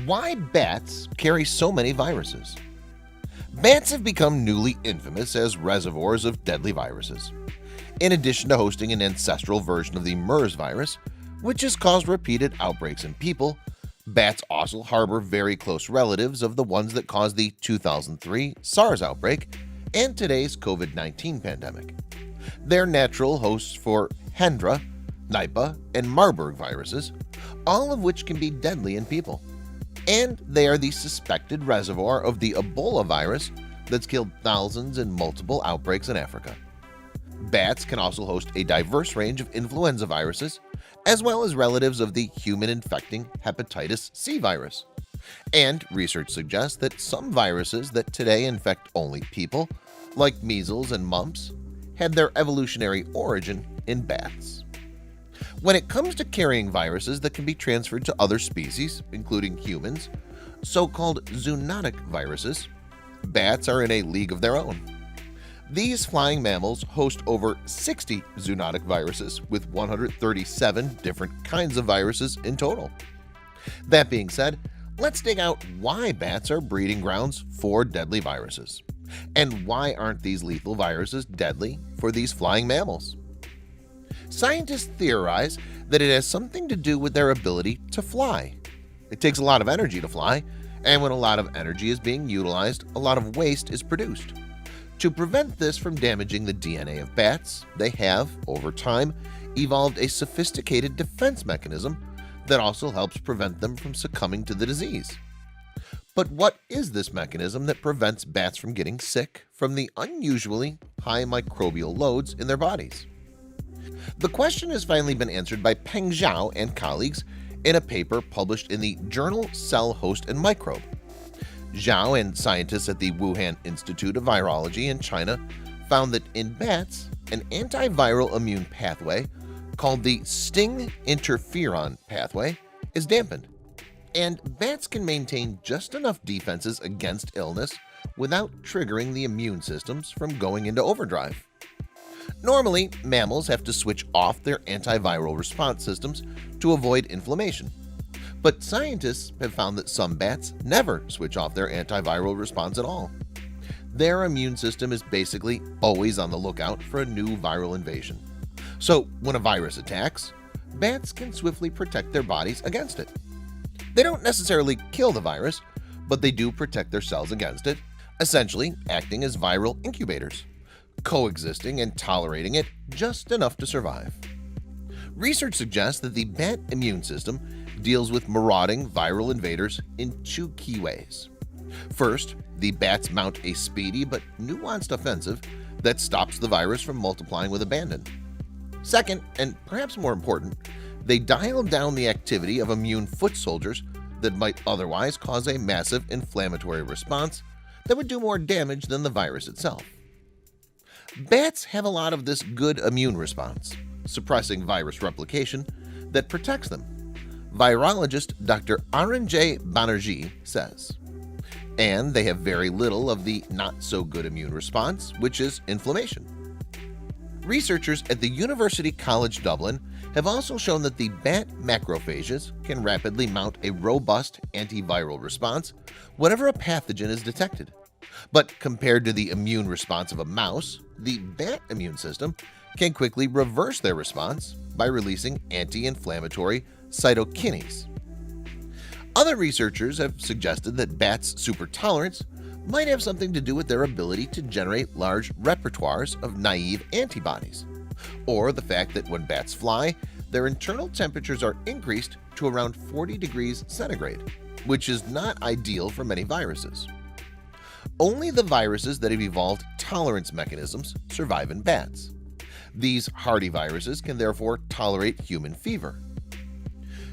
Why bats carry so many viruses? Bats have become newly infamous as reservoirs of deadly viruses. In addition to hosting an ancestral version of the MERS virus, which has caused repeated outbreaks in people, bats also harbor very close relatives of the ones that caused the 2003 SARS outbreak and today's COVID-19 pandemic. They're natural hosts for Hendra, Nipah, and Marburg viruses, all of which can be deadly in people. And they are the suspected reservoir of the Ebola virus that's killed thousands in multiple outbreaks in Africa. Bats can also host a diverse range of influenza viruses, as well as relatives of the human-infecting hepatitis C virus. And research suggests that some viruses that today infect only people, like measles and mumps, had their evolutionary origin in bats. When it comes to carrying viruses that can be transferred to other species, including humans, so-called zoonotic viruses, bats are in a league of their own. These flying mammals host over 60 zoonotic viruses with 137 different kinds of viruses in total. That being said, let's dig out why bats are breeding grounds for deadly viruses. And why aren't these lethal viruses deadly for these flying mammals? Scientists theorize that it has something to do with their ability to fly. It takes a lot of energy to fly, and when a lot of energy is being utilized, a lot of waste is produced. To prevent this from damaging the DNA of bats, they have, over time, evolved a sophisticated defense mechanism that also helps prevent them from succumbing to the disease. But what is this mechanism that prevents bats from getting sick from the unusually high microbial loads in their bodies? The question has finally been answered by Peng Zhao and colleagues in a paper published in the journal Cell Host and Microbe. Zhao and scientists at the Wuhan Institute of Virology in China found that in bats, an antiviral immune pathway called the STING-INTERFERON pathway is dampened, and bats can maintain just enough defenses against illness without triggering the immune systems from going into overdrive. Normally, mammals have to switch off their antiviral response systems to avoid inflammation. But scientists have found that some bats never switch off their antiviral response at all. Their immune system is basically always on the lookout for a new viral invasion. So when a virus attacks, bats can swiftly protect their bodies against it. They don't necessarily kill the virus, but they do protect their cells against it, essentially acting as viral incubators, coexisting and tolerating it just enough to survive. Research suggests that the bat immune system deals with marauding viral invaders in two key ways. First, the bats mount a speedy but nuanced offensive that stops the virus from multiplying with abandon. Second, and perhaps more important, they dial down the activity of immune foot soldiers that might otherwise cause a massive inflammatory response that would do more damage than the virus itself. Bats have a lot of this good immune response, suppressing virus replication, that protects them. Virologist Dr. Aranjay Banerjee says. And they have very little of the not-so-good immune response, which is inflammation. Researchers at the University College Dublin have also shown that the bat macrophages can rapidly mount a robust antiviral response whenever a pathogen is detected. But compared to the immune response of a mouse, the bat immune system can quickly reverse their response by releasing anti-inflammatory cytokines. Other researchers have suggested that bats' supertolerance might have something to do with their ability to generate large repertoires of naive antibodies, or the fact that when bats fly, their internal temperatures are increased to around 40 degrees centigrade, which is not ideal for many viruses. Only the viruses that have evolved tolerance mechanisms survive in bats. These hardy viruses can therefore tolerate human fever.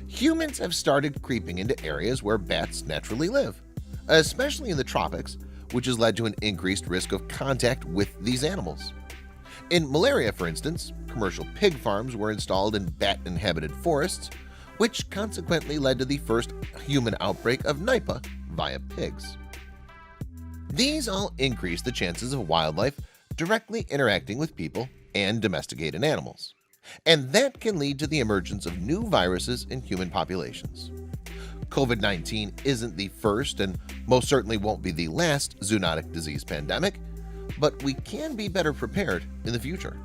Humans have started creeping into areas where bats naturally live, especially in the tropics, which has led to an increased risk of contact with these animals. In malaria, for instance, commercial pig farms were installed in bat-inhabited forests, which consequently led to the first human outbreak of Nipah via pigs. These all increase the chances of wildlife directly interacting with people and domesticated animals, and that can lead to the emergence of new viruses in human populations. COVID-19 isn't the first and most certainly won't be the last zoonotic disease pandemic, but we can be better prepared in the future.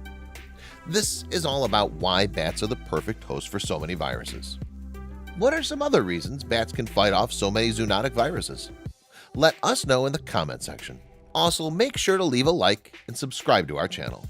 This is all about why bats are the perfect host for so many viruses. What are some other reasons bats can fight off so many zoonotic viruses? Let us know in the comment section. Also, make sure to leave a like and subscribe to our channel.